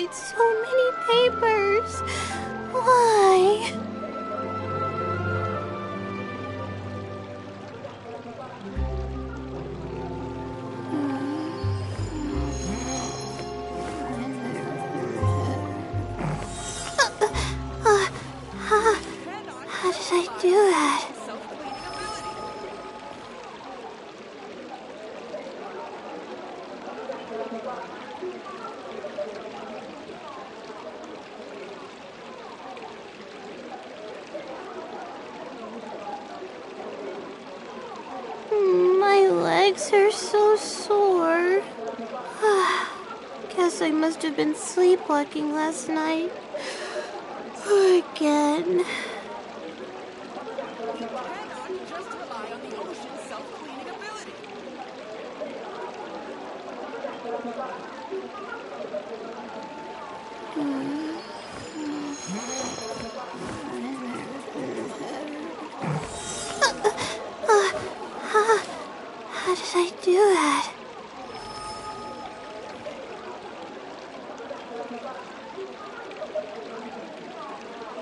write so many papers? Why? How did I do that? My legs are so sore. Guess I must have been sleepwalking last night. Again. You cannot just rely on the ocean's self-cleaning ability. How did I do that?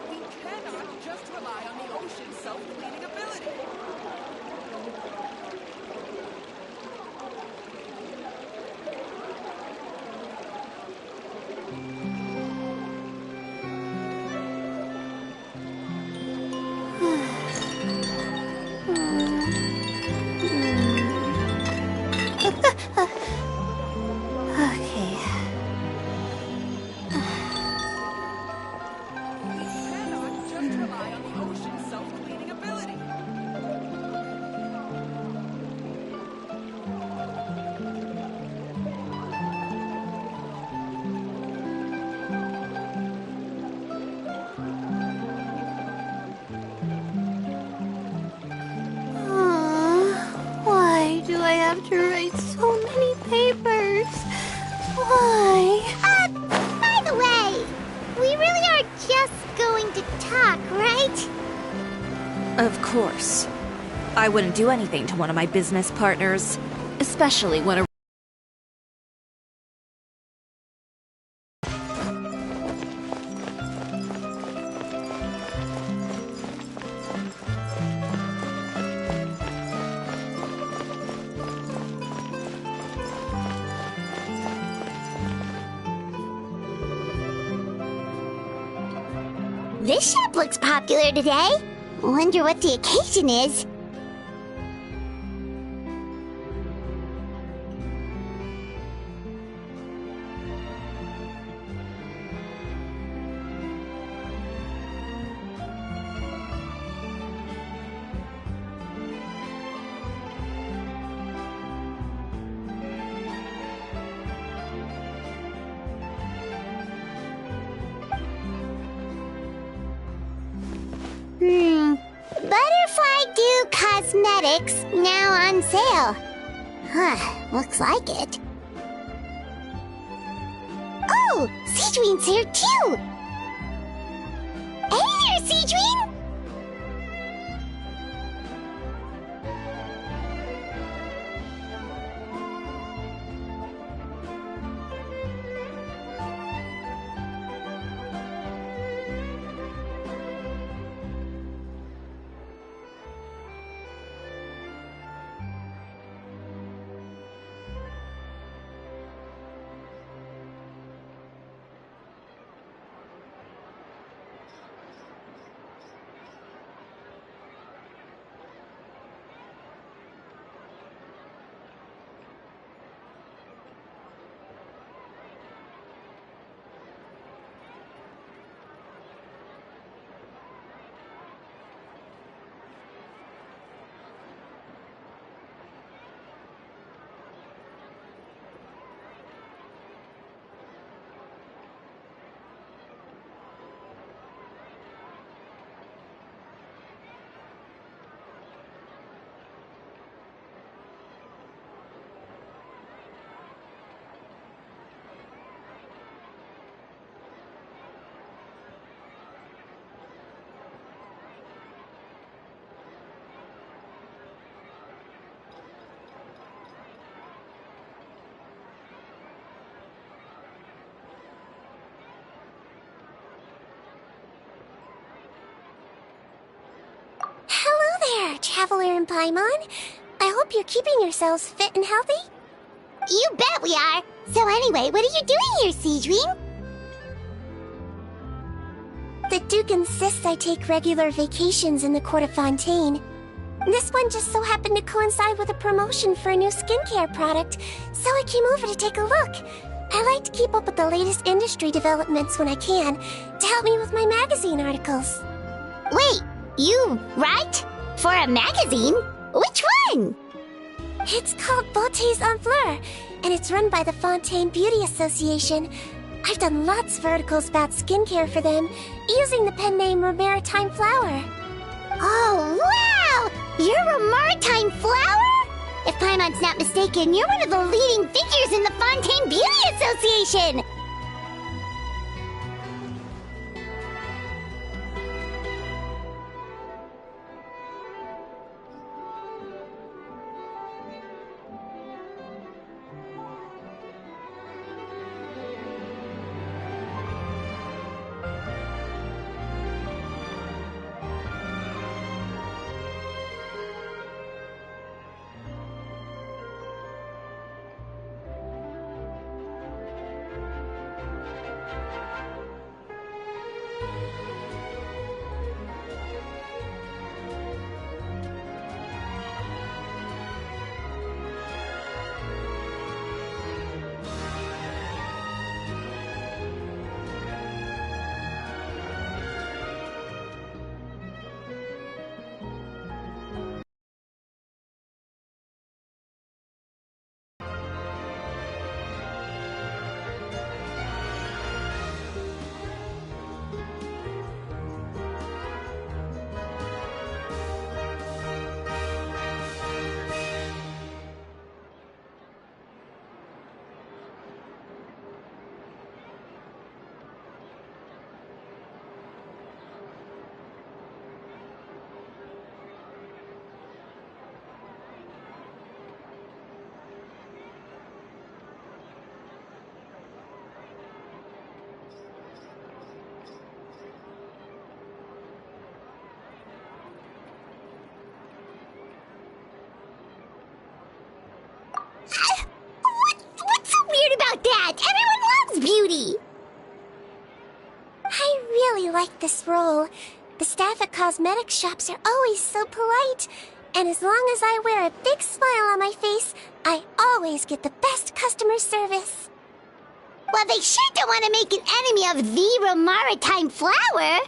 We cannot just rely on the ocean's self-cleaning ability. Okay. We cannot just rely on the ocean's self-cleaning ability. Why do I have to write so many papers? Why? By the way, we really are just going to talk, right? Of course. I wouldn't do anything to one of my business partners, especially when a This shop looks popular today. Wonder what the occasion is. Butterfly Dew Cosmetics now on sale. Looks like it. Oh, Seedween's here too. Hey there, Seedween! Traveler and Paimon. I hope you're keeping yourselves fit and healthy. You bet we are. So anyway, what are you doing here, Seedream? The Duke insists I take regular vacations in the Court of Fontaine. This one just so happened to coincide with a promotion for a new skincare product, so I came over to take a look. I like to keep up with the latest industry developments when I can, to help me with my magazine articles. Wait, you write? For a magazine? Which one? It's called Beautés en Fleur, and it's run by the Fontaine Beauty Association. I've done lots of articles about skincare for them, using the pen name Maritime Flower. Oh, wow! You're a Maritime Flower? If Paimon's not mistaken, you're one of the leading figures in the Fontaine Beauty Association! What's so weird about that? Everyone loves beauty! I really like this role. The staff at cosmetics shops are always so polite. And as long as I wear a big smile on my face, I always get the best customer service. Well, they sure don't want to make an enemy of the Maritime Flower.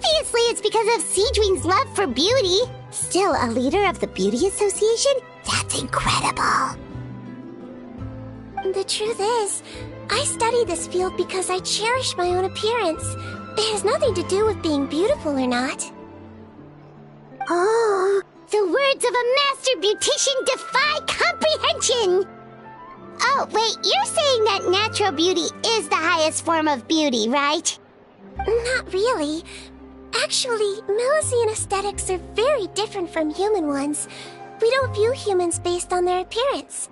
Obviously, it's because of Seedwing's love for beauty. Still, a leader of the Beauty Association? That's incredible. The truth is, I study this field because I cherish my own appearance. It has nothing to do with being beautiful or not. Oh, the words of a master beautician defy comprehension! Oh, wait, you're saying that natural beauty is the highest form of beauty, right? Not really. Actually, Melusine aesthetics are very different from human ones. We don't view humans based on their appearance.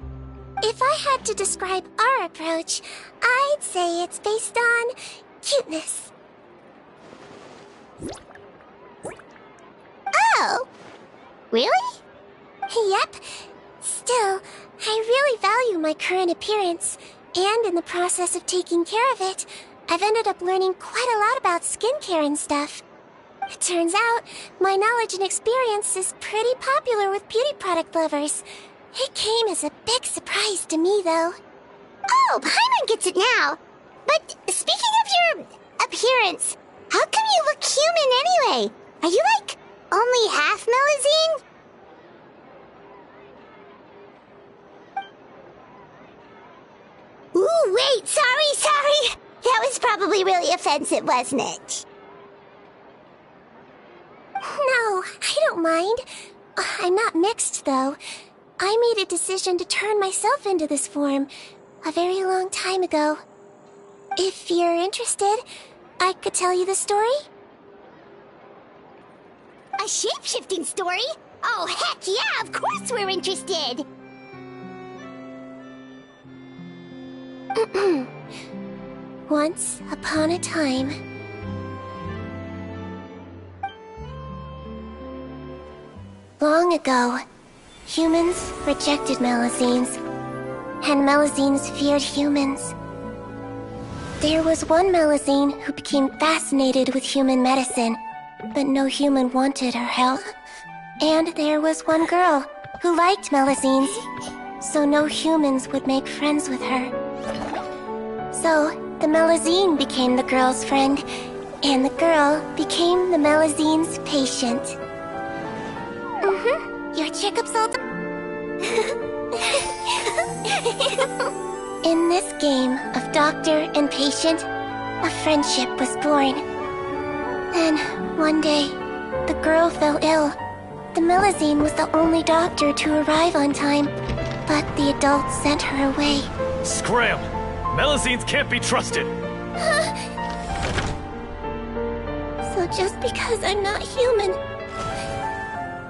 If I had to describe our approach, I'd say it's based on cuteness. Oh! Really? Yep. Still, I really value my current appearance, and in the process of taking care of it, I've ended up learning quite a lot about skincare and stuff. It turns out, my knowledge and experience is pretty popular with beauty product lovers. It came as a big surprise to me, though. Oh, Paimon gets it now. But speaking of your appearance, how come you look human anyway? Are you, like, only half Melusine? Ooh, wait, sorry. That was probably really offensive, wasn't it? No, I don't mind. I'm not mixed, though. I made a decision to turn myself into this form a very long time ago. If you're interested, I could tell you the story. A shape-shifting story? Oh, heck yeah, of course we're interested! Once upon a time... Long ago, humans rejected Melusines, and Melusines feared humans. There was one Melusine who became fascinated with human medicine, but no human wanted her help. And there was one girl who liked Melusines, so no humans would make friends with her. So, the Melusine became the girl's friend, and the girl became the Melusine's patient. Your checkups all done? In this game of doctor and patient, a friendship was born. Then, one day, the girl fell ill. The Melusine was the only doctor to arrive on time, but the adults sent her away. Scram! Melusines can't be trusted! So just because I'm not human,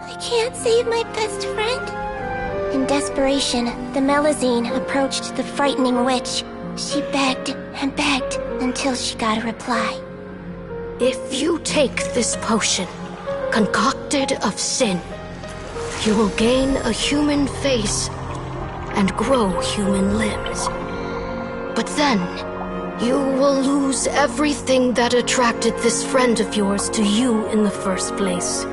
I can't save my best friend? In desperation, the Melusine approached the frightening witch. She begged and begged until she got a reply. If you take this potion, concocted of sin, you will gain a human face and grow human limbs. But then, you will lose everything that attracted this friend of yours to you in the first place.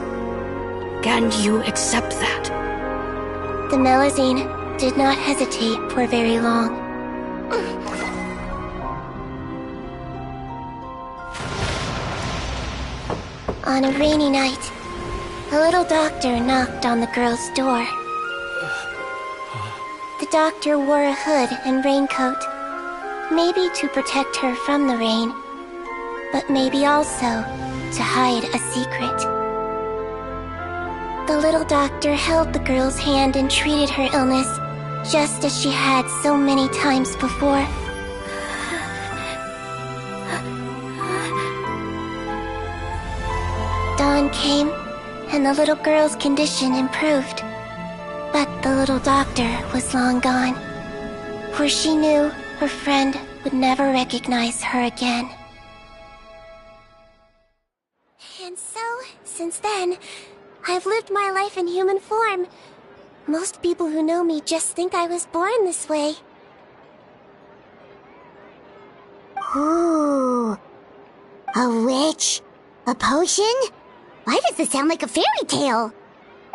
Can you accept that? The Melusine did not hesitate for very long. On a rainy night, a little doctor knocked on the girl's door. The doctor wore a hood and raincoat, maybe to protect her from the rain, but maybe also to hide a secret. The little doctor held the girl's hand and treated her illness, just as she had so many times before. Dawn came, and the little girl's condition improved. But the little doctor was long gone, for she knew her friend would never recognize her again. And so, since then, I've lived my life in human form. Most people who know me just think I was born this way. Ooh. A witch? A potion? Why does this sound like a fairy tale?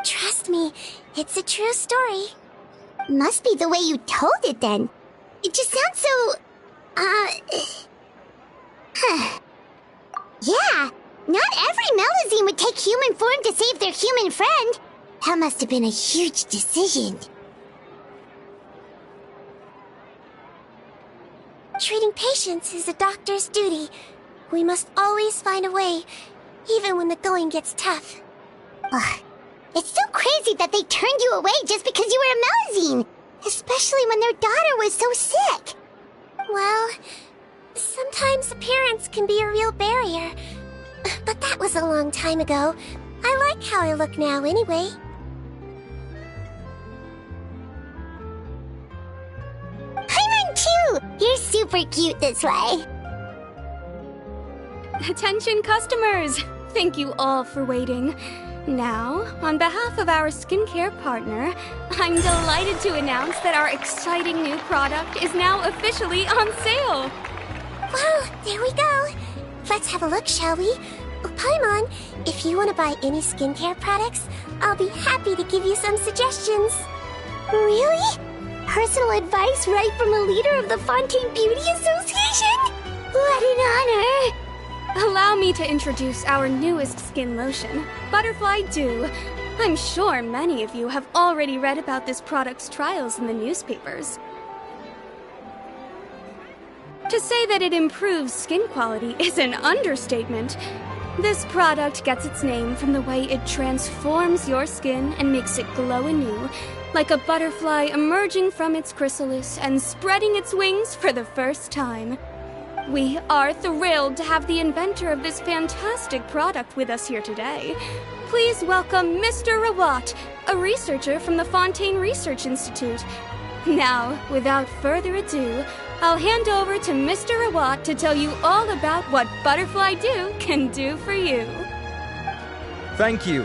Trust me, it's a true story. Must be the way you told it then. It just sounds so... Yeah, Not every Melazine would take human form to save their human friend. That must have been a huge decision. Treating patients is a doctor's duty. We must always find a way, even when the going gets tough. Ugh. It's so crazy that they turned you away just because you were a Melazine, especially when their daughter was so sick. Well, sometimes appearance can be a real barrier. But that was a long time ago. I like how I look now anyway. Paimon too! You're super cute this way. Attention customers! Thank you all for waiting. Now, on behalf of our skincare partner, I'm delighted to announce that our exciting new product is now officially on sale! Well, there we go. Let's have a look, shall we? Oh, Paimon, if you want to buy any skincare products, I'll be happy to give you some suggestions. Really? Personal advice right from a leader of the Fontaine Beauty Association? What an honor! Allow me to introduce our newest skin lotion, Butterfly Dew. I'm sure many of you have already read about this product's trials in the newspapers. To say that it improves skin quality is an understatement. This product gets its name from the way it transforms your skin and makes it glow anew, like a butterfly emerging from its chrysalis and spreading its wings for the first time. We are thrilled to have the inventor of this fantastic product with us here today. Please welcome Mr. Rawat, a researcher from the Fontaine Research Institute. Now, without further ado, I'll hand over to Mr. Rawat to tell you all about what Butterfly Dew can do for you. Thank you.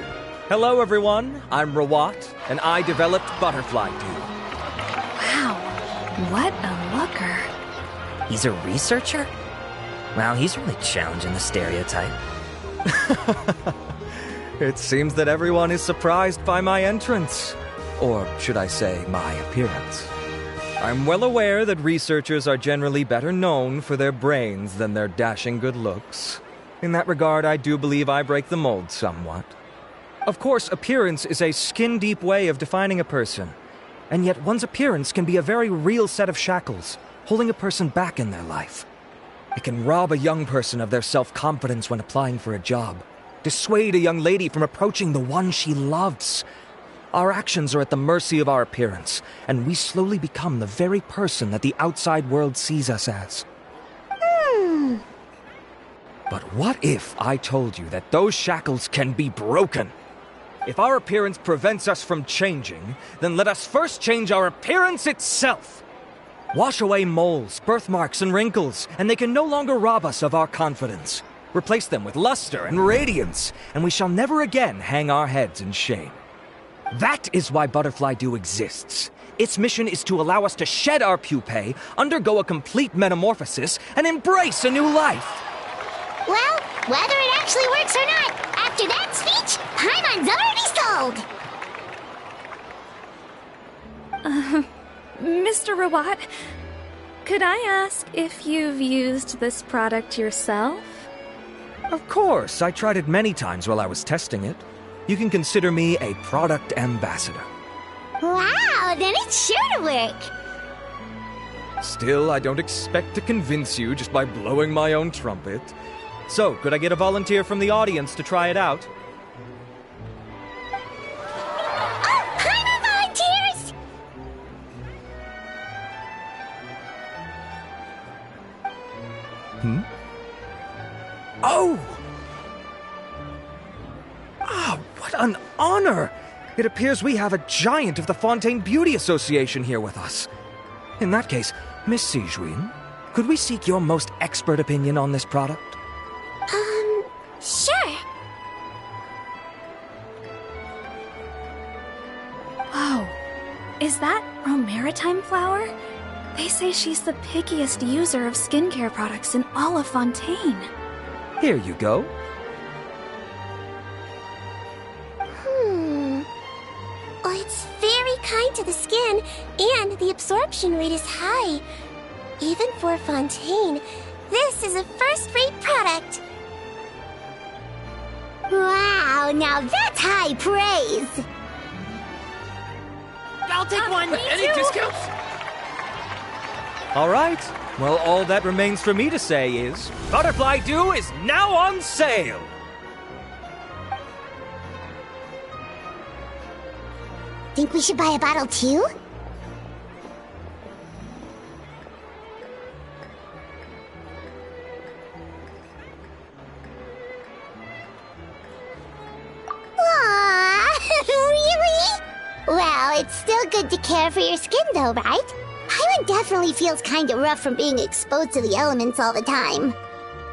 Hello, everyone. I'm Rawat, and I developed Butterfly Dew. Wow, what a looker. He's a researcher? Wow, he's really challenging the stereotype. It seems that everyone is surprised by my entrance. Or should I say, my appearance. I'm well aware that researchers are generally better known for their brains than their dashing good looks. In that regard, I do believe I break the mold somewhat. Of course, appearance is a skin-deep way of defining a person. And yet one's appearance can be a very real set of shackles, holding a person back in their life. It can rob a young person of their self-confidence when applying for a job, dissuade a young lady from approaching the one she loves. Our actions are at the mercy of our appearance, and we slowly become the very person that the outside world sees us as. But what if I told you that those shackles can be broken? If our appearance prevents us from changing, then let us first change our appearance itself. Wash away moles, birthmarks, and wrinkles, and they can no longer rob us of our confidence. Replace them with luster and radiance, and we shall never again hang our heads in shame. That is why Butterfly Dew exists. Its mission is to allow us to shed our pupae, undergo a complete metamorphosis, and embrace a new life. Well, whether it actually works or not, after that speech, Paimon's already sold! Mr. Rawat, could I ask if you've used this product yourself? Of course, I tried it many times while I was testing it. You can consider me a product ambassador. Wow, then it's sure to work! Still, I don't expect to convince you just by blowing my own trumpet. So, could I get a volunteer from the audience to try it out? Oh, Paimon volunteers! Oh! Ah, what an honor! It appears we have a giant of the Fontaine Beauty Association here with us. In that case, Miss Sijuin, could we seek your most expert opinion on this product? Sure. Whoa, is that Romaritime flower? They say she's the pickiest user of skincare products in all of Fontaine. Here you go. Oh, it's very kind to the skin, and the absorption rate is high. Even for Fontaine, this is a first-rate product. Wow, now that's high praise! I'll take one. Any discounts? All right. Well, all that remains for me to say is, Butterfly Dew is now on sale! Think we should buy a bottle too? Aww, really? Well, it's still good to care for your skin though, right? Paimon definitely feels kinda rough from being exposed to the elements all the time.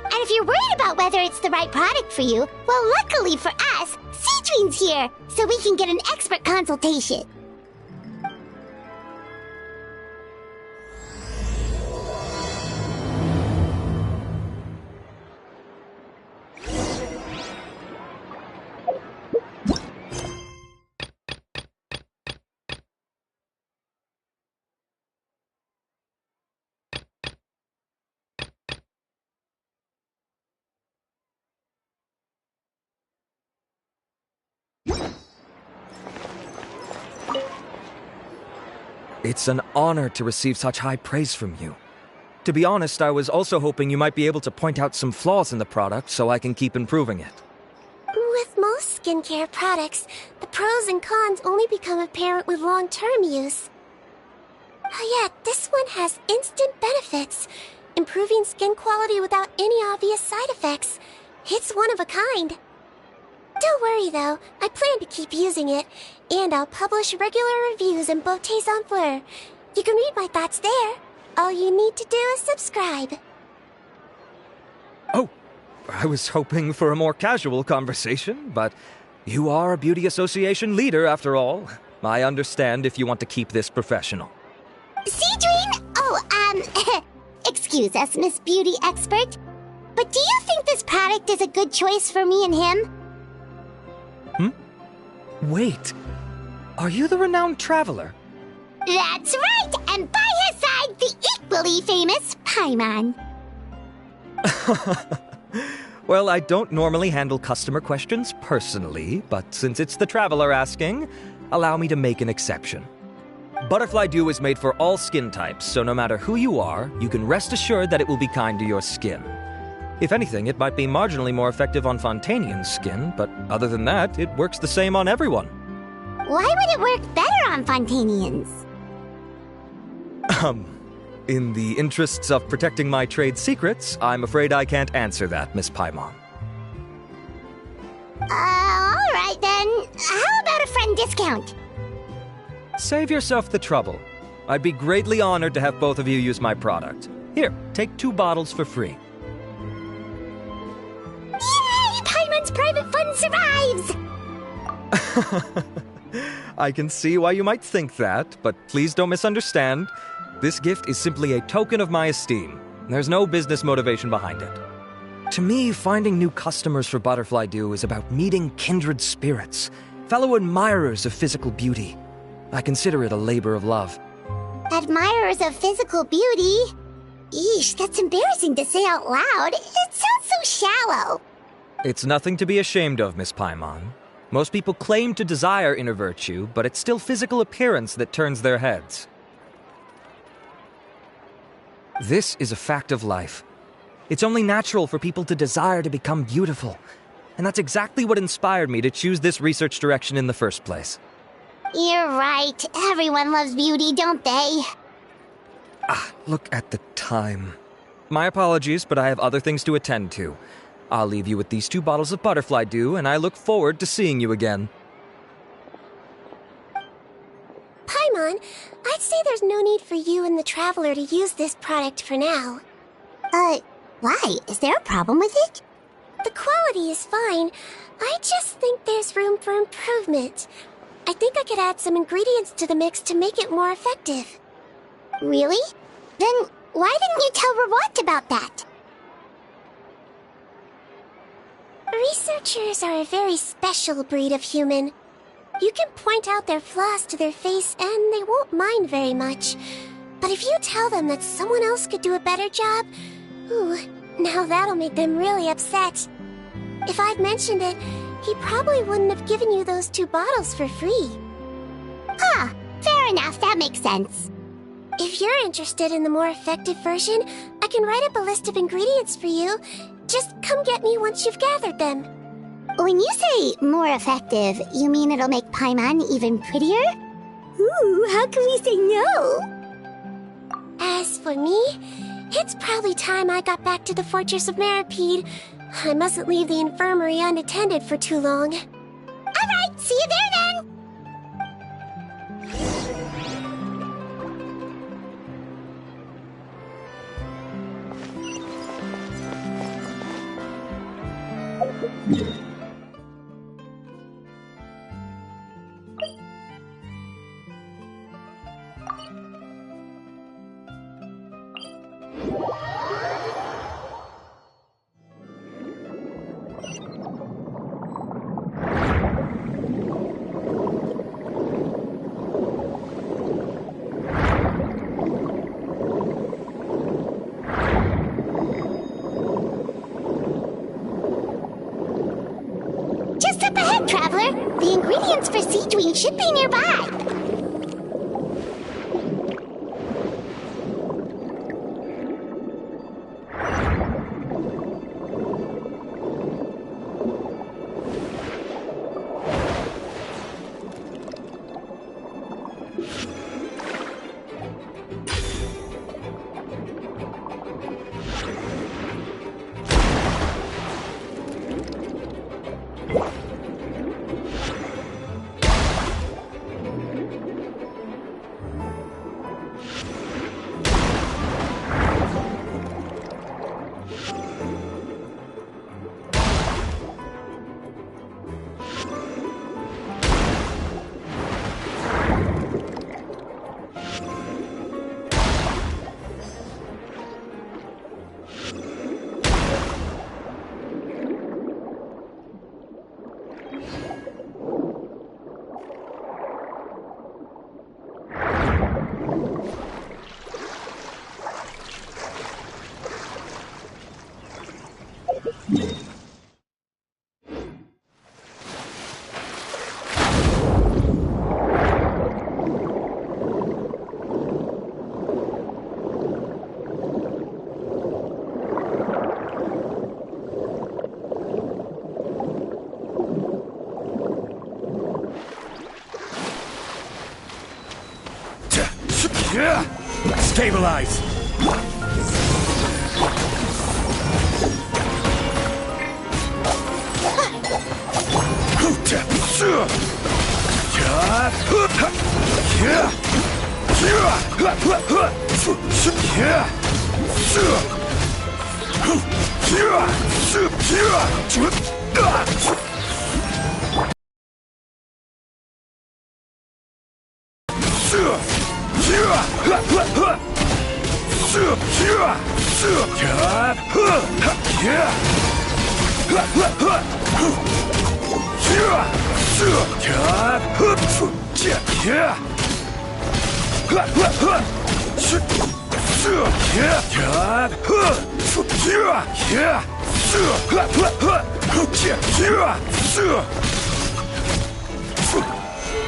And if you're worried about whether it's the right product for you, well, luckily for us, Cedrine's here, so we can get an expert consultation. It's an honor to receive such high praise from you. To be honest, I was also hoping you might be able to point out some flaws in the product so I can keep improving it. With most skincare products, the pros and cons only become apparent with long-term use. Oh yeah, this one has instant benefits, improving skin quality without any obvious side effects. It's one of a kind. Don't worry though, I plan to keep using it, and I'll publish regular reviews in Beautés en Fleur. You can read my thoughts there. All you need to do is subscribe. Oh, I was hoping for a more casual conversation, but you are a beauty association leader after all. I understand if you want to keep this professional. Cedrine? Oh, excuse us, Miss Beauty Expert. But do you think this product is a good choice for me and him? Wait, are you the renowned traveler? That's right, and by his side, the equally famous Paimon. Well, I don't normally handle customer questions personally, but since it's the traveler asking, allow me to make an exception. Butterfly Dew is made for all skin types, so no matter who you are, you can rest assured that it will be kind to your skin. If anything, it might be marginally more effective on Fontainian's skin, but other than that, it works the same on everyone. Why would it work better on Fontainians? In the interests of protecting my trade secrets, I'm afraid I can't answer that, Miss Paimon. Alright then. How about a friend discount? Save yourself the trouble. I'd be greatly honored to have both of you use my product. Here, take 2 bottles for free. Yay! Paimon's private fund survives! I can see why you might think that, but please don't misunderstand. This gift is simply a token of my esteem. There's no business motivation behind it. To me, finding new customers for Butterfly Dew is about meeting kindred spirits, fellow admirers of physical beauty. I consider it a labor of love. Admirers of physical beauty? Eesh, that's embarrassing to say out loud. It sounds so shallow. It's nothing to be ashamed of, Miss Paimon. Most people claim to desire inner virtue, but it's still physical appearance that turns their heads. This is a fact of life. It's only natural for people to desire to become beautiful. And that's exactly what inspired me to choose this research direction in the first place. You're right. Everyone loves beauty, don't they? Look at the time. My apologies, but I have other things to attend to. I'll leave you with these 2 bottles of Butterfly Dew, and I look forward to seeing you again. Paimon, I'd say there's no need for you and the Traveler to use this product for now. Why? Is there a problem with it? The quality is fine. I just think there's room for improvement. I think I could add some ingredients to the mix to make it more effective. Really? Then why didn't you tell Rawat about that? Researchers are a very special breed of human. You can point out their flaws to their face and they won't mind very much. But if you tell them that someone else could do a better job, ooh, now that'll make them really upset. If I'd mentioned it, he probably wouldn't have given you those 2 bottles for free. Ah, fair enough, that makes sense. If you're interested in the more effective version, I can write up a list of ingredients for you. Just come get me once you've gathered them. When you say more effective, you mean it'll make Paimon even prettier? Ooh, how can we say no? As for me, it's probably time I got back to the Fortress of Meripede. I mustn't leave the infirmary unattended for too long. Alright, see you there then! Just up ahead, Traveler. The ingredients for Siege Wing should be nearby. Stabilize!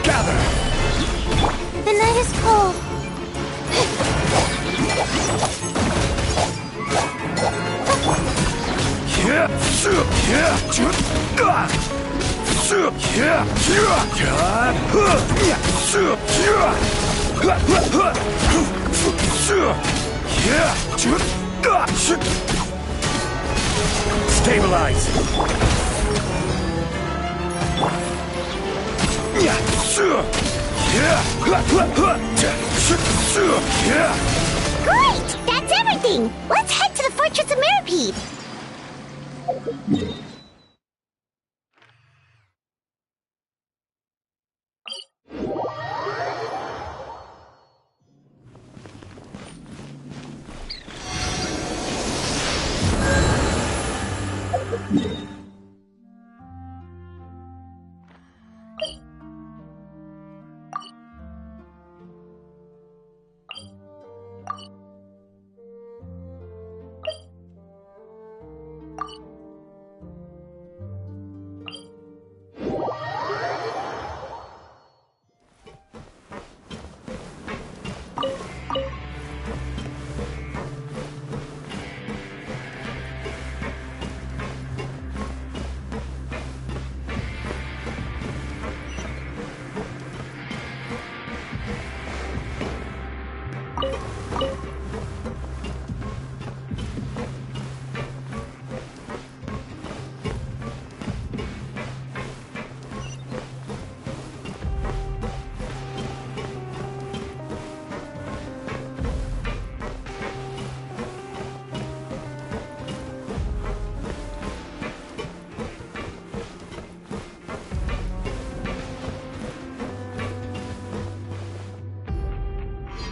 Gather! The night is cold. Stabilize! Great! That's everything! Let's head to the Fortress of Meripede!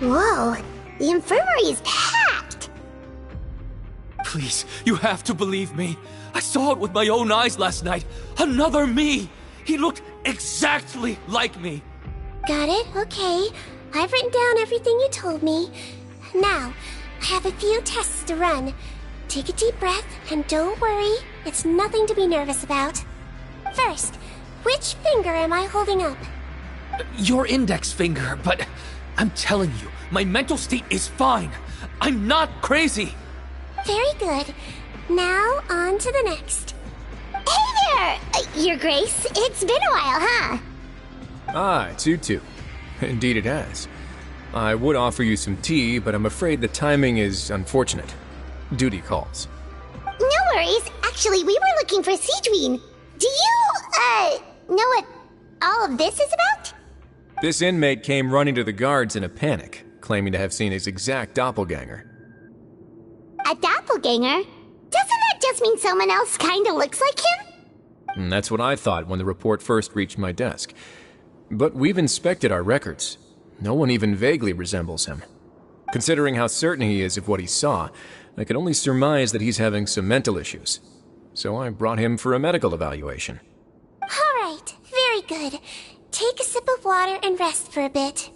Whoa, the infirmary is packed! Please, you have to believe me. I saw it with my own eyes last night. Another me! He looked exactly like me. Got it, okay. I've written down everything you told me. Now, I have a few tests to run. Take a deep breath, and don't worry, it's nothing to be nervous about. First, which finger am I holding up? Your index finger, but I'm telling you, my mental state is fine. I'm not crazy. Very good. Now, on to the next. Hey there, Your Grace. It's been a while, huh? Ah, it's you two. Indeed it has. I would offer you some tea, but I'm afraid the timing is unfortunate. Duty calls. No worries. Actually, we were looking for Seedween. Do you, know what all of this is about? This inmate came running to the guards in a panic, claiming to have seen his exact doppelganger. A doppelganger? Doesn't that just mean someone else kinda looks like him? And that's what I thought when the report first reached my desk. But we've inspected our records. No one even vaguely resembles him. Considering how certain he is of what he saw, I can only surmise that he's having some mental issues. So I brought him for a medical evaluation. All right, very good. Take a sip of water and rest for a bit.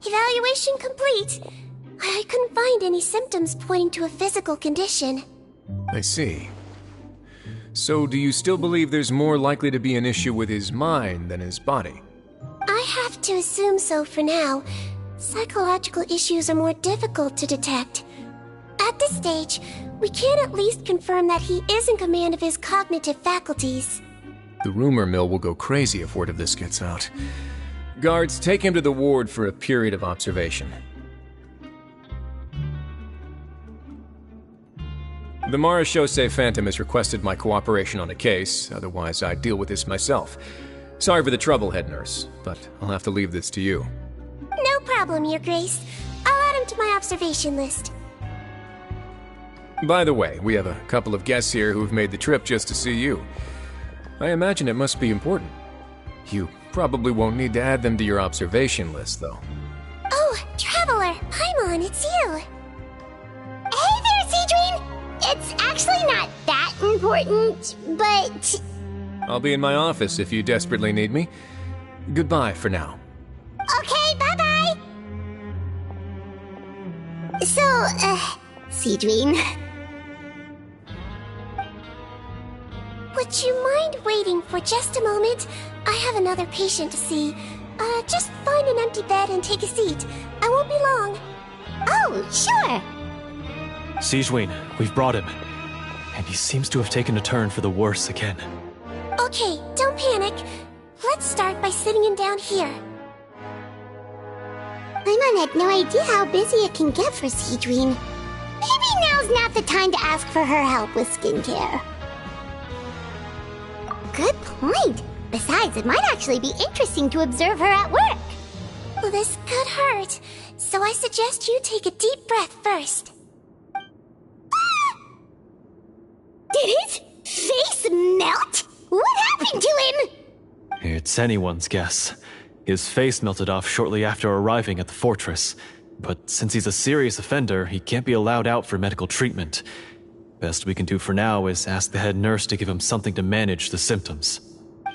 Evaluation complete. I couldn't find any symptoms pointing to a physical condition. I see. So do you still believe there's more likely to be an issue with his mind than his body? I have to assume so for now. Psychological issues are more difficult to detect. At this stage, we can at least confirm that he is in command of his cognitive faculties. The rumor mill will go crazy if word of this gets out. Guards, take him to the ward for a period of observation. The Marechaussee Phantom has requested my cooperation on a case, otherwise I'd deal with this myself. Sorry for the trouble, head nurse, but I'll have to leave this to you. No problem, Your Grace. I'll add him to my observation list. By the way, we have a couple of guests here who've made the trip just to see you. I imagine it must be important. You probably won't need to add them to your observation list, though. Oh, Traveler! Paimon, it's you! Hey there, Seedween! It's actually not that important, but... I'll be in my office if you desperately need me. Goodbye for now. Okay, bye-bye! So, Seedween... Would you mind waiting for just a moment? I have another patient to see. Just find an empty bed and take a seat. I won't be long. Oh, sure! Sejuin, we've brought him. And he seems to have taken a turn for the worse again. Okay, don't panic. Let's start by sitting him down here. Paimon had no idea how busy it can get for Seedween. Maybe now's not the time to ask for her help with skincare. Good point. Besides, it might actually be interesting to observe her at work. Well, this could hurt, so I suggest you take a deep breath first. Did his face melt? What happened to him? It's anyone's guess. His face melted off shortly after arriving at the fortress. But since he's a serious offender, he can't be allowed out for medical treatment. Best we can do for now is ask the head nurse to give him something to manage the symptoms.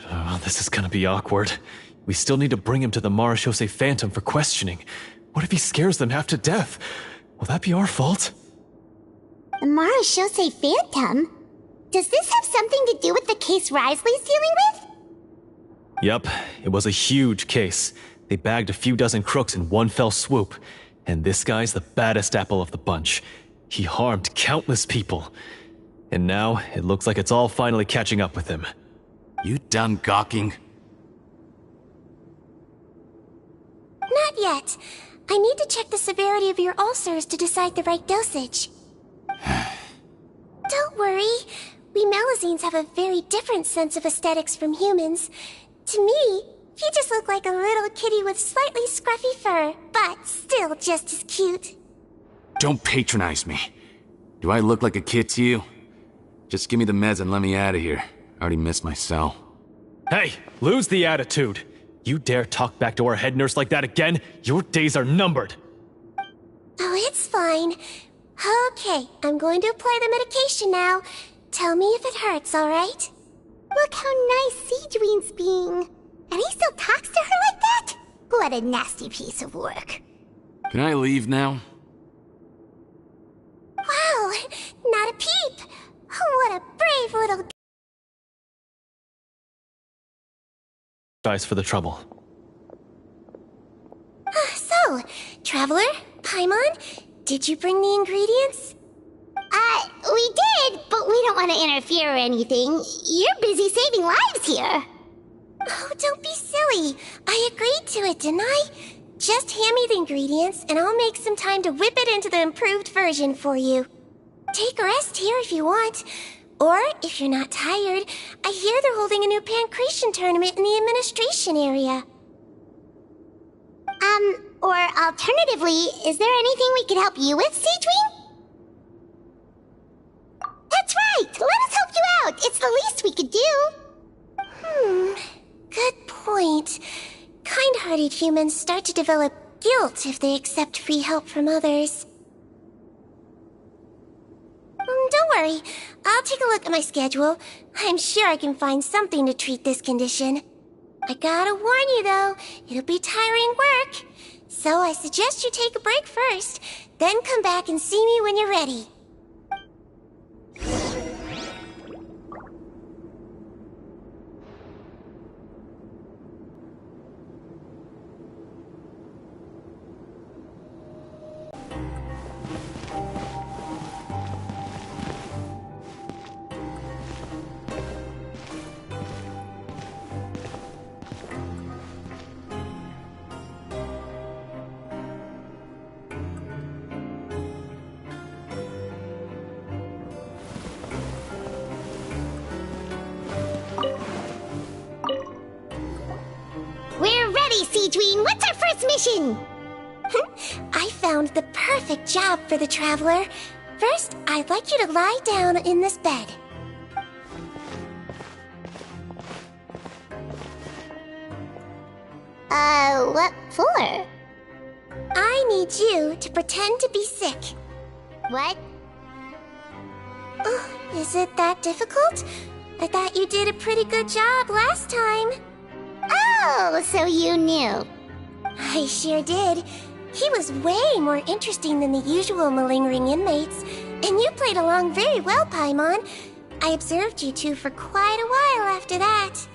Oh, this is gonna be awkward. We still need to bring him to the Marechaussee Phantom for questioning. What if he scares them half to death? Will that be our fault? The Marechaussee Phantom? Does this have something to do with the case Risley's dealing with? Yup, it was a huge case. They bagged a few dozen crooks in one fell swoop. And this guy's the baddest apple of the bunch. He harmed countless people. And now, it looks like it's all finally catching up with him. You done gawking? Not Not yet. I need to check the severity of your ulcers to decide the right dosage. Don't worry. We Melazines have a very different sense of aesthetics from humans. To me, you just look like a little kitty with slightly scruffy fur, but still just as cute. Don't patronize me. Do I look like a kid to you? Just give me the meds and let me out of here. I already missed my cell. Hey, lose the attitude. You dare talk back to our head nurse like that again? Your days are numbered. Oh, it's fine. Okay, I'm going to apply the medication now. Tell me if it hurts, alright? Look how nice Seedween's being. And he still talks to her like that? What a nasty piece of work. Can I leave now? Wow, not a peep. What a brave little... Apologize for the trouble. So, Traveler, Paimon, did you bring the ingredients? We did, but we don't want to interfere or anything. You're busy saving lives here. Oh, don't be silly. I agreed to it, didn't I? Just hand me the ingredients, and I'll make some time to whip it into the improved version for you. Take a rest here if you want. Or, if you're not tired, I hear they're holding a new pancreation tournament in the administration area. Or alternatively, is there anything we could help you with, Seedween? That's right! Let us help you out! It's the least we could do! Good point. Kind-hearted humans start to develop guilt if they accept free help from others. Don't worry. I'll take a look at my schedule. I'm sure I can find something to treat this condition. I gotta warn you, though, it'll be tiring work. So I suggest you take a break first, then come back and see me when you're ready. Seedween, what's our first mission? I found the perfect job for the Traveler. First, I'd like you to lie down in this bed. What for? I need you to pretend to be sick. What? Is it that difficult? I thought you did a pretty good job last time. Oh, so you knew. I sure did. He was way more interesting than the usual malingering inmates, and you played along very well, Paimon. I observed you two for quite a while after that.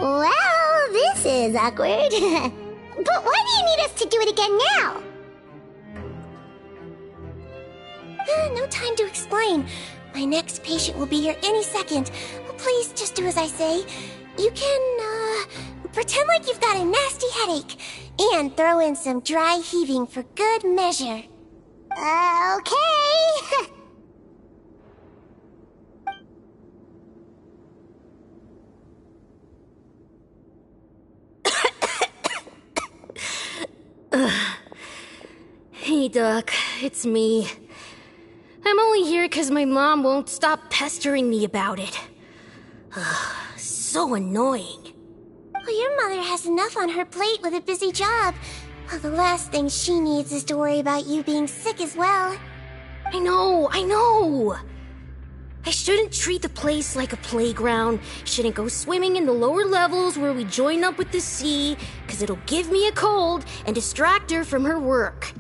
Well, this is awkward. But why do you need us to do it again now? No time to explain. My next patient will be here any second. Please just do as I say. You can, pretend like you've got a nasty headache, and throw in some dry heaving for good measure. Okay. Hey, Doc, it's me. I'm only here because my mom won't stop pestering me about it. So annoying. Well, your mother has enough on her plate with a busy job. Well, the last thing she needs is to worry about you being sick as well. I know. I shouldn't treat the place like a playground. Shouldn't go swimming in the lower levels where we join up with the sea, because it'll give me a cold and distract her from her work.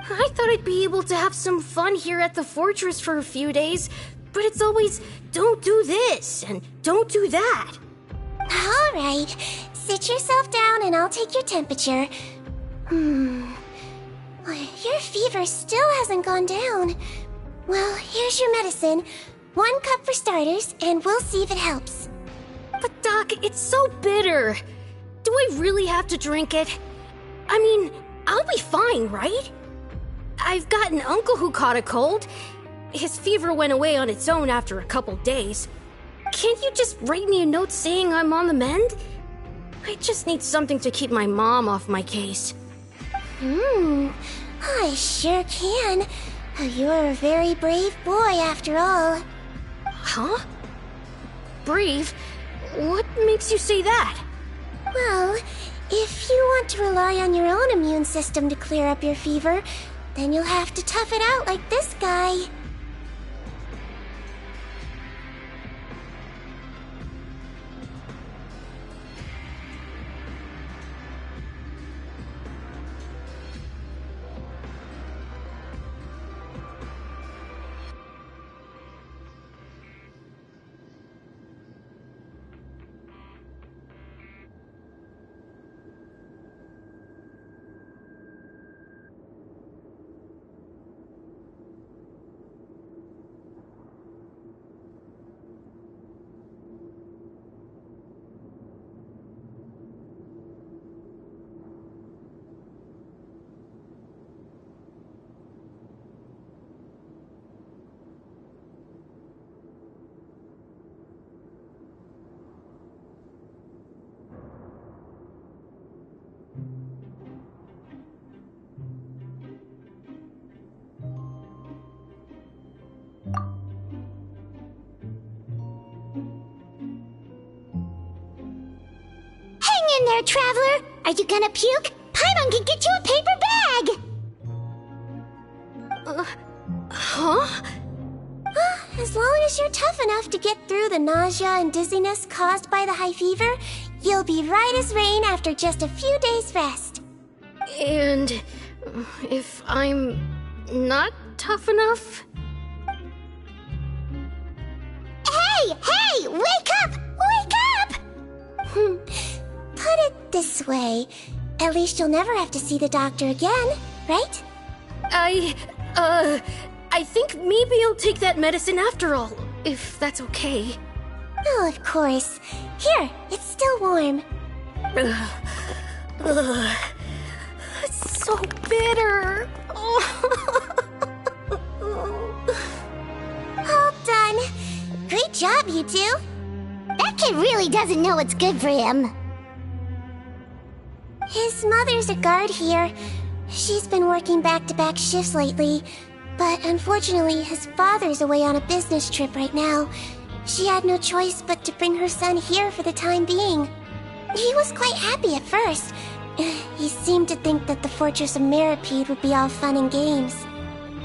I thought I'd be able to have some fun here at the fortress for a few days, but it's always, don't do this and don't do that. All right, sit yourself down and I'll take your temperature. Your fever still hasn't gone down. Well, here's your medicine. 1 cup for starters, and we'll see if it helps. But Doc, it's so bitter. Do I really have to drink it? I mean, I'll be fine, right? I've got an uncle who caught a cold. His fever went away on its own after a couple days. Can't you just write me a note saying I'm on the mend? I just need something to keep my mom off my case. I sure can. You're a very brave boy, after all. Huh? Brave? What makes you say that? Well, if you want to rely on your own immune system to clear up your fever, then you'll have to tough it out like this guy. In there, traveler! Are you gonna puke? Paimon can get you a paper bag! Huh? As long as you're tough enough to get through the nausea and dizziness caused by the high fever, you'll be right as rain after just a few days' rest. And if I'm not tough enough? Hey! Wake up! Wake up! Put it this way. At least you'll never have to see the doctor again, right? I think maybe I'll take that medicine after all, if that's okay. Oh, of course. Here, it's still warm. It's so bitter. All done. Great job, you two. That kid really doesn't know what's good for him. His mother's a guard here. She's been working back-to-back shifts lately, but unfortunately his father's away on a business trip right now. She had no choice but to bring her son here for the time being. He was quite happy at first. He seemed to think that the Fortress of Meripede would be all fun and games.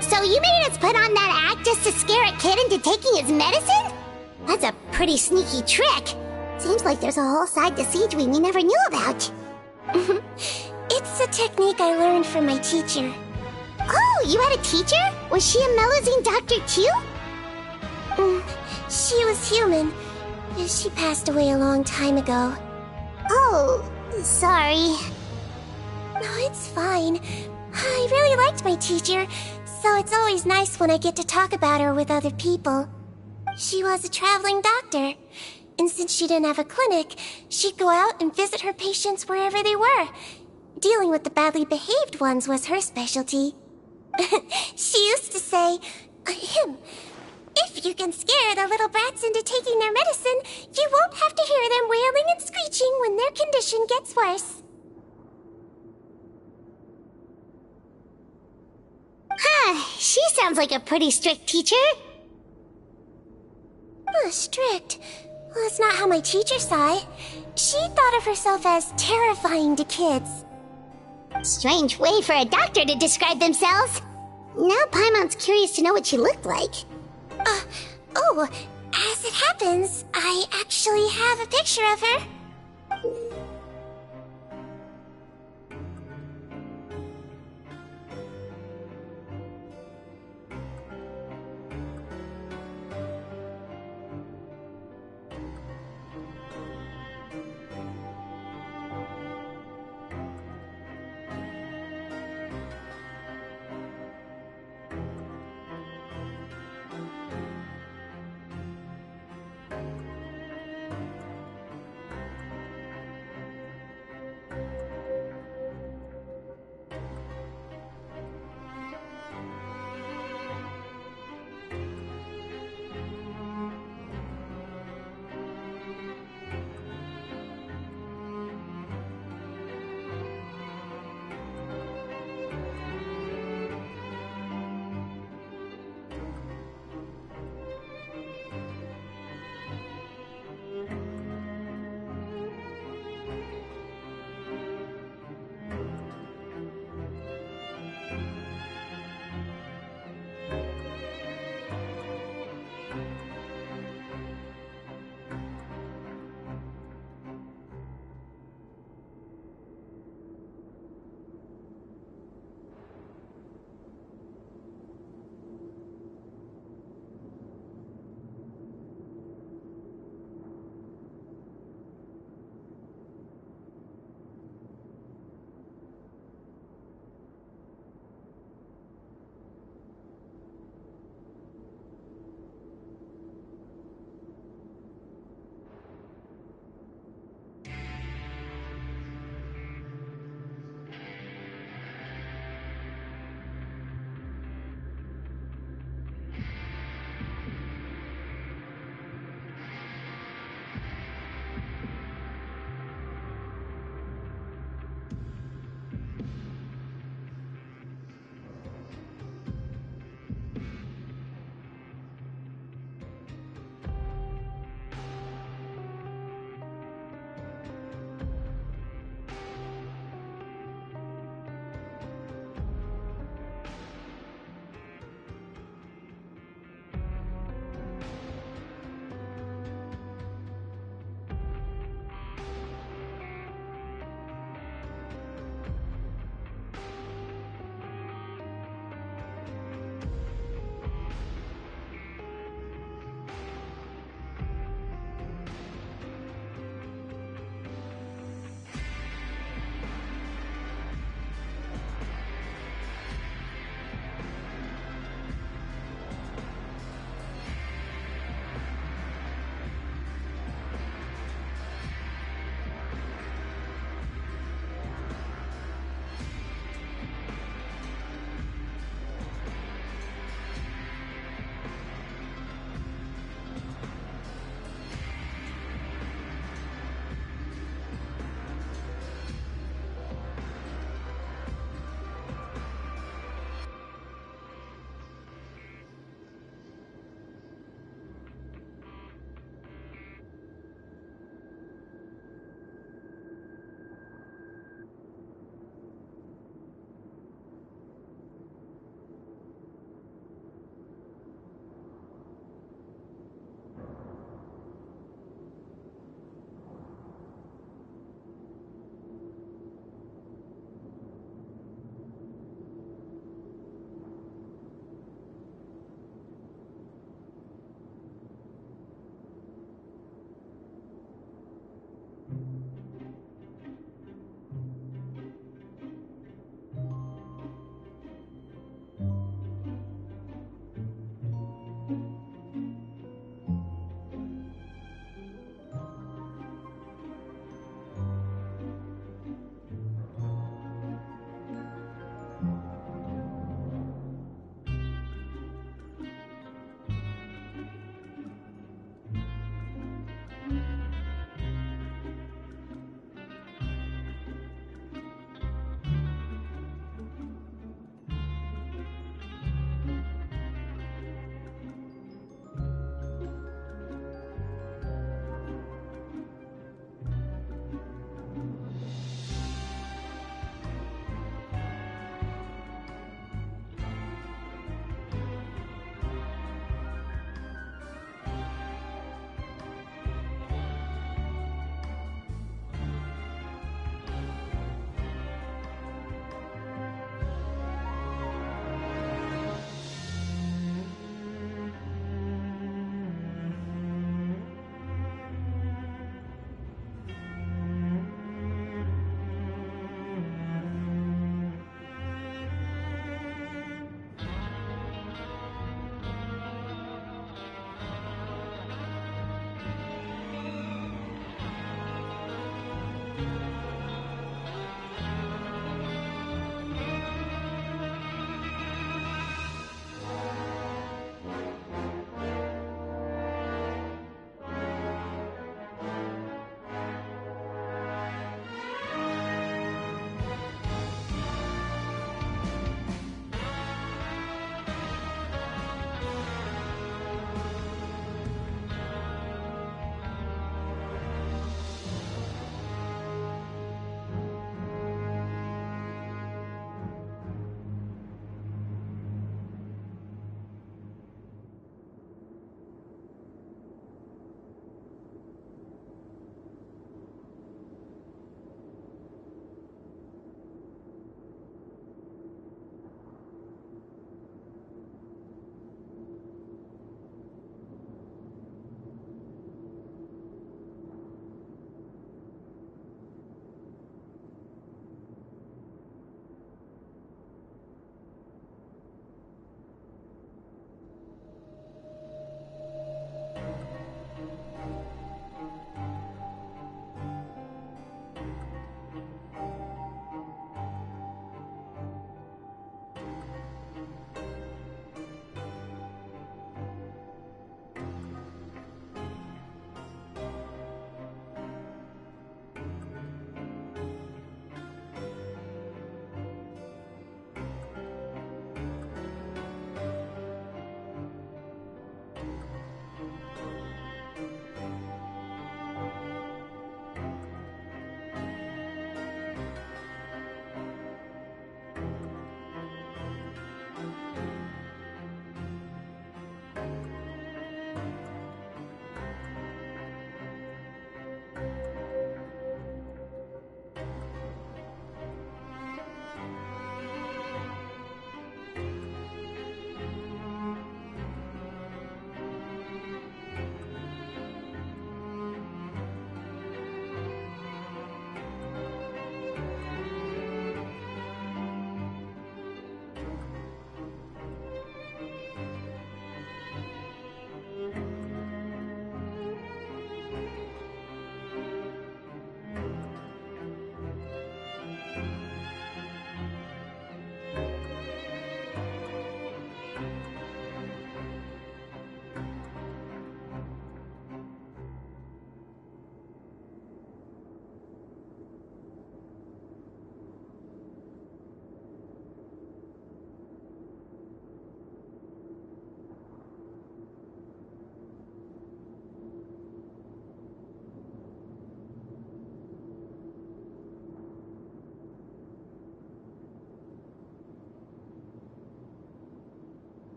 So you made us put on that act just to scare a kid into taking his medicine? That's a pretty sneaky trick. Seems like there's a whole side to Siegewing we never knew about. It's a technique I learned from my teacher. Oh, you had a teacher? Was she a Mellowsine doctor too? She was human. She passed away a long time ago. Oh, sorry. No, it's fine. I really liked my teacher, so it's always nice when I get to talk about her with other people. She was a traveling doctor, and since she didn't have a clinic, she'd go out and visit her patients wherever they were. Dealing with the badly behaved ones was her specialty. She used to say, if you can scare the little brats into taking their medicine, you won't have to hear them wailing and screeching when their condition gets worse. She sounds like a pretty strict teacher. Strict? Well, that's not how my teacher saw it. She thought of herself as terrifying to kids. Strange way for a doctor to describe themselves. Now Paimon's curious to know what she looked like. As it happens, I actually have a picture of her.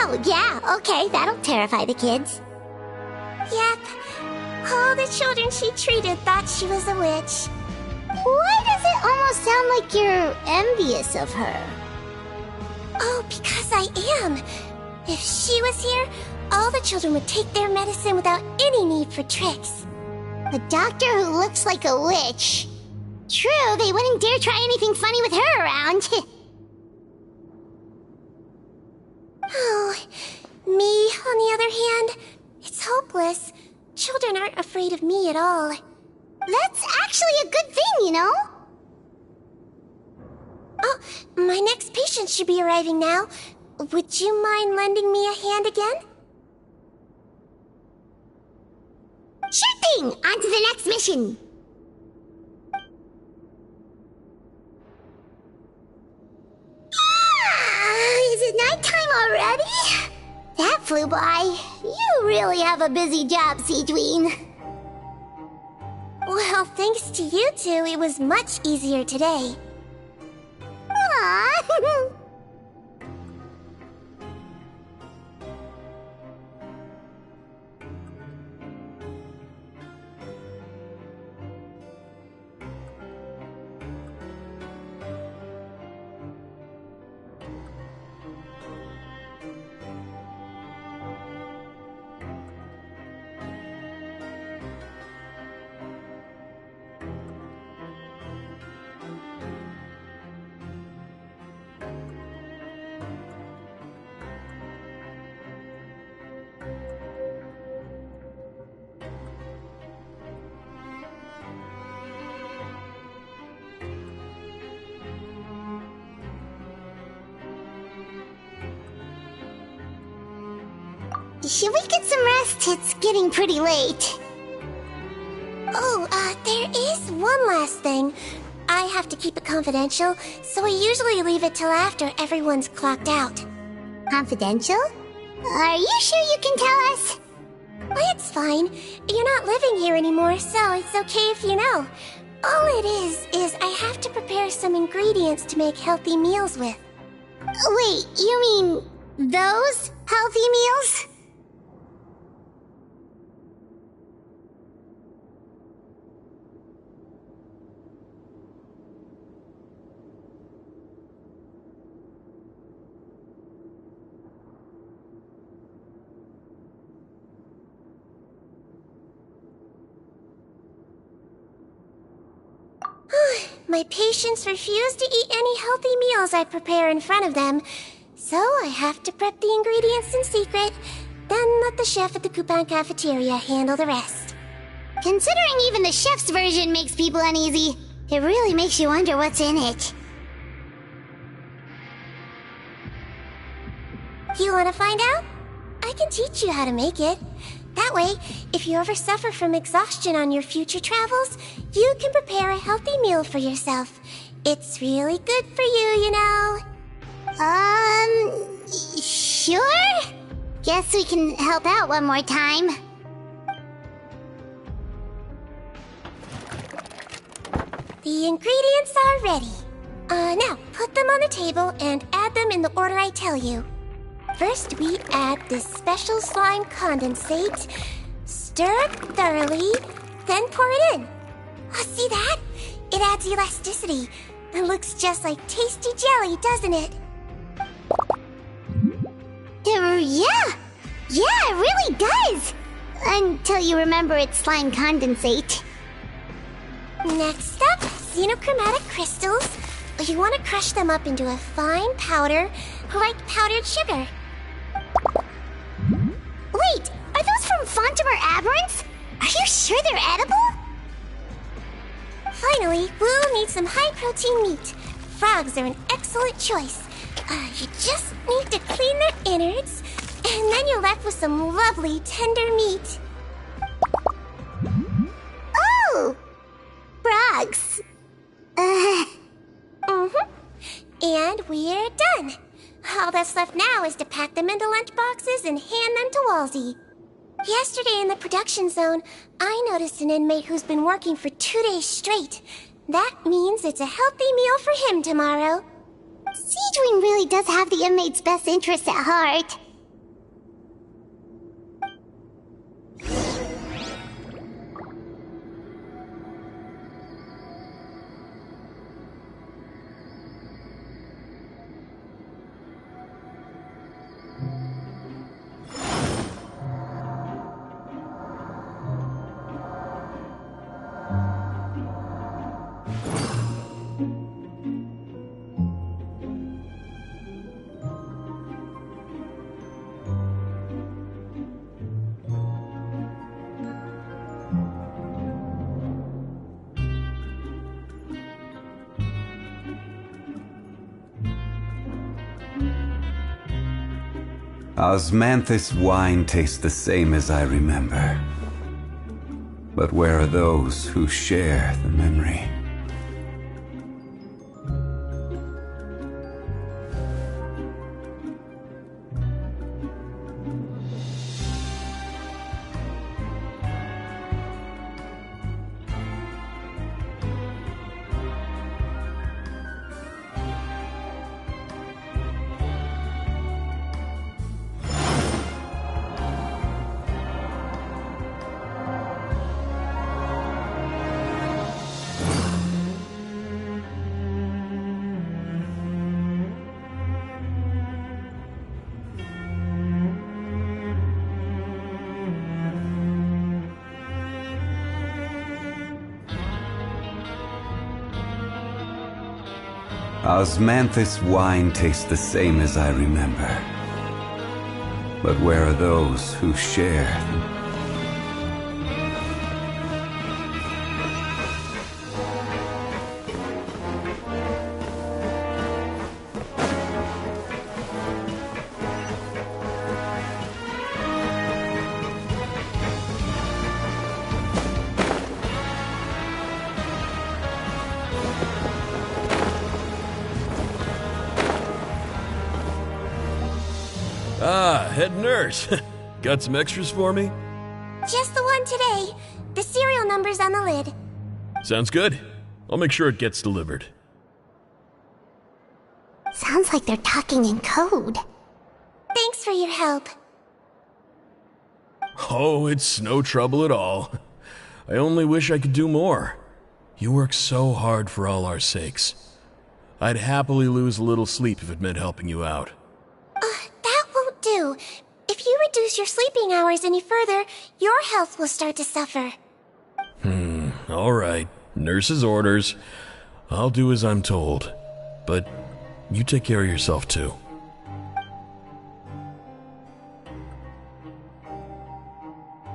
Oh, yeah, okay, that'll terrify the kids. Yep. All the children she treated thought she was a witch. Why does it almost sound like you're envious of her? Oh, because I am. If she was here, all the children would take their medicine without any need for tricks. A doctor who looks like a witch. True, they wouldn't dare try anything funny with her around. Oh, me, on the other hand, it's hopeless. Children aren't afraid of me at all. That's actually a good thing, you know? Oh, my next patient should be arriving now. Would you mind lending me a hand again? Sure thing! On to the next mission! Is it nighttime already? That flew by. You really have a busy job, Seedween. Well, thanks to you two, it was much easier today. Aww. Should we get some rest? It's getting pretty late. Oh, there is one last thing. I have to keep it confidential, so I usually leave it till after everyone's clocked out. Confidential? Are you sure you can tell us? Well, it's fine. You're not living here anymore, so it's okay if you know. All it is I have to prepare some ingredients to make healthy meals with. Wait, you mean those healthy meals? My patients refuse to eat any healthy meals I prepare in front of them, so I have to prep the ingredients in secret, then let the chef at the Coupon cafeteria handle the rest. Considering even the chef's version makes people uneasy, it really makes you wonder what's in it. You want to find out? I can teach you how to make it. That way, if you ever suffer from exhaustion on your future travels, you can prepare a healthy meal for yourself. It's really good for you, you know. Sure? Guess we can help out one more time. The ingredients are ready. Now, put them on the table and add them in the order I tell you. First, we add this special slime condensate, stir it thoroughly, then pour it in. Oh, see that? It adds elasticity. It looks just like tasty jelly, doesn't it? Yeah, it really does! Until you remember it's slime condensate. Next up, xenochromatic crystals. You want to crush them up into a fine powder, like powdered sugar. Wait, are those from Fontimer Aberrants? Are you sure they're edible? Finally, we'll need some high-protein meat. Frogs are an excellent choice. You just need to clean their innards, and then you're left with some lovely, tender meat. Oh! Frogs. And we're done. All that's left now is to pack them into lunch boxes and hand them to Walsey. Yesterday in the production zone, I noticed an inmate who's been working for 2 days straight. That means it's a healthy meal for him tomorrow. Seedwing really does have the inmate's best interests at heart. Osmanthus wine tastes the same as I remember. But where are those who share the memory? Osmanthus wine tastes the same as I remember. But where are those who share the Head nurse. Got some extras for me? Just the one today. The serial number's on the lid. Sounds good. I'll make sure it gets delivered. Sounds like they're talking in code. Thanks for your help. Oh, it's no trouble at all. I only wish I could do more. You work so hard for all our sakes. I'd happily lose a little sleep if it meant helping you out. That won't do. If you reduce your sleeping hours any further, your health will start to suffer. All right. Nurse's orders. I'll do as I'm told. But you take care of yourself too.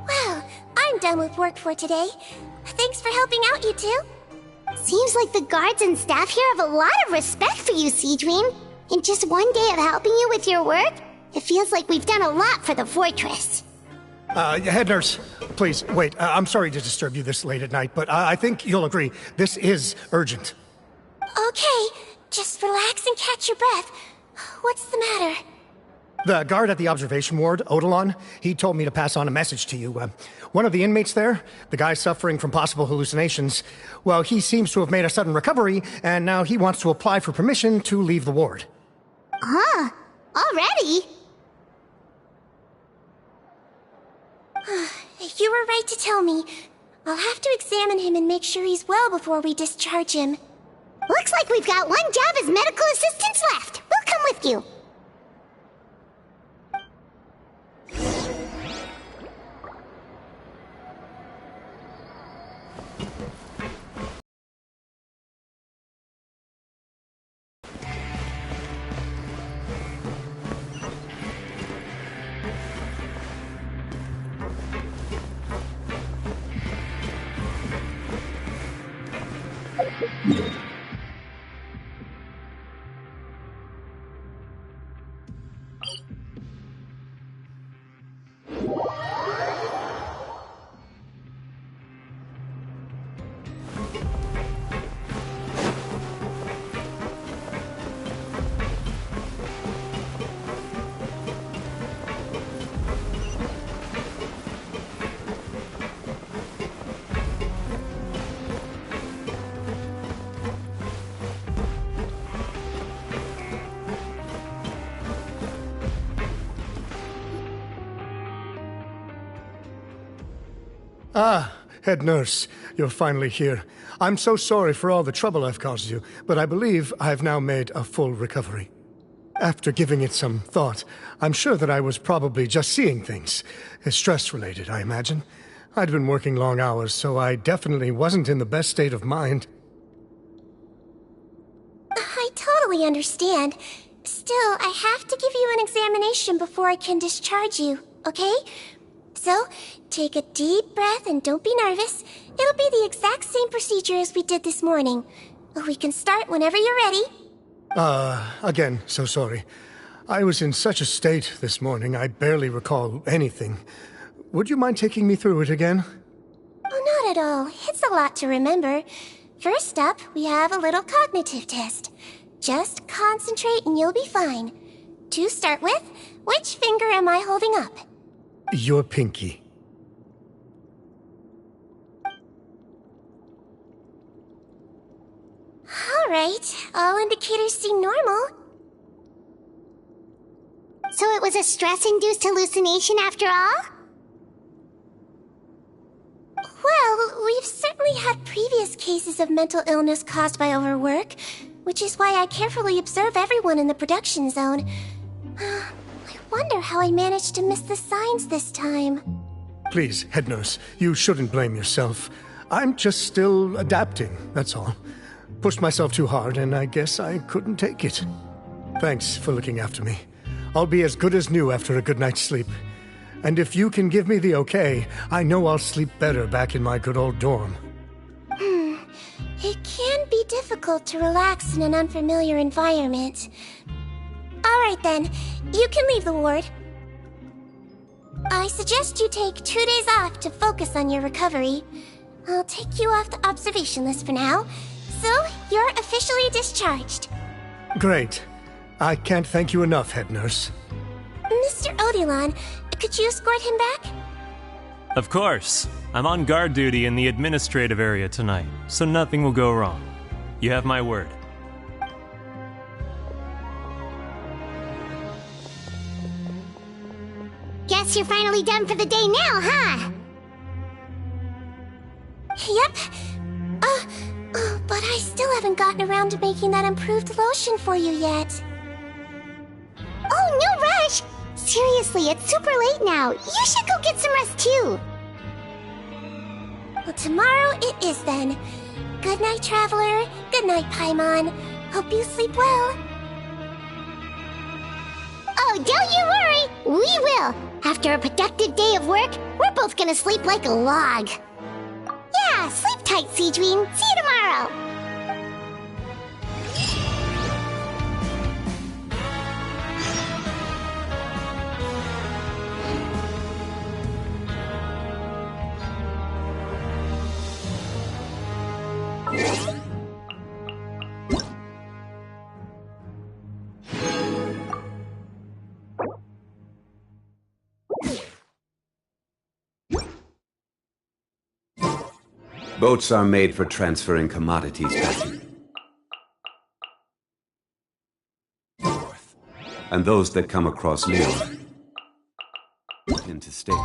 Well, I'm done with work for today. Thanks for helping out, you two. Seems like the guards and staff here have a lot of respect for you, Seedream. In just one day of helping you with your work, it feels like we've done a lot for the fortress. Head nurse, please, wait. I'm sorry to disturb you this late at night, but I think you'll agree, this is urgent. Okay, just relax and catch your breath. What's the matter? The guard at the observation ward, Odilon, he told me to pass on a message to you. One of the inmates there, the guy suffering from possible hallucinations, well, he seems to have made a sudden recovery, and now he wants to apply for permission to leave the ward. Huh? Already? You were right to tell me. I'll have to examine him and make sure he's well before we discharge him. Looks like we've got one job as medical assistants left. We'll come with you. Ah, head nurse, you're finally here. I'm so sorry for all the trouble I've caused you, but I believe I've now made a full recovery. After giving it some thought, I'm sure that I was probably just seeing things. Stress-related, I imagine. I'd been working long hours, so I definitely wasn't in the best state of mind. I totally understand. Still, I have to give you an examination before I can discharge you, okay? So, take a deep breath and don't be nervous. It'll be the exact same procedure as we did this morning. We can start whenever you're ready. Again, so sorry. I was in such a state this morning, I barely recall anything. Would you mind taking me through it again? Oh, not at all. It's a lot to remember. First up, we have a little cognitive test. Just concentrate and you'll be fine. To start with, which finger am I holding up? Your pinky. Alright, all indicators seem normal. So it was a stress-induced hallucination after all? Well, we've certainly had previous cases of mental illness caused by overwork, which is why I carefully observe everyone in the production zone. I wonder how I managed to miss the signs this time. Please, head nurse, you shouldn't blame yourself. I'm just still adapting, that's all. Pushed myself too hard, and I guess I couldn't take it. Thanks for looking after me. I'll be as good as new after a good night's sleep. And if you can give me the okay, I know I'll sleep better back in my good old dorm. It can be difficult to relax in an unfamiliar environment. Alright then, you can leave the ward. I suggest you take 2 days off to focus on your recovery. I'll take you off the observation list for now, so you're officially discharged. Great. I can't thank you enough, head nurse. Mr. Odilon, could you escort him back? Of course. I'm on guard duty in the administrative area tonight, so nothing will go wrong. You have my word. Guess you're finally done for the day now, huh? Yep. But I still haven't gotten around to making that improved lotion for you yet. Oh, no rush! Seriously, it's super late now. You should go get some rest too. Well, tomorrow it is then. Good night, Traveler. Good night, Paimon. Hope you sleep well. Oh, don't you worry. We will. After a productive day of work, we're both gonna sleep like a log. Yeah, sleep tight, Seedween. See you tomorrow. Boats are made for transferring commodities back and forth. And those that come across Leo into state.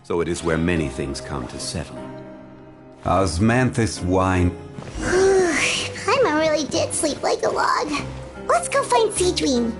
So it is where many things come to settle. Osmanthus wine. Paimon really did sleep like a log. Let's go find Seedween.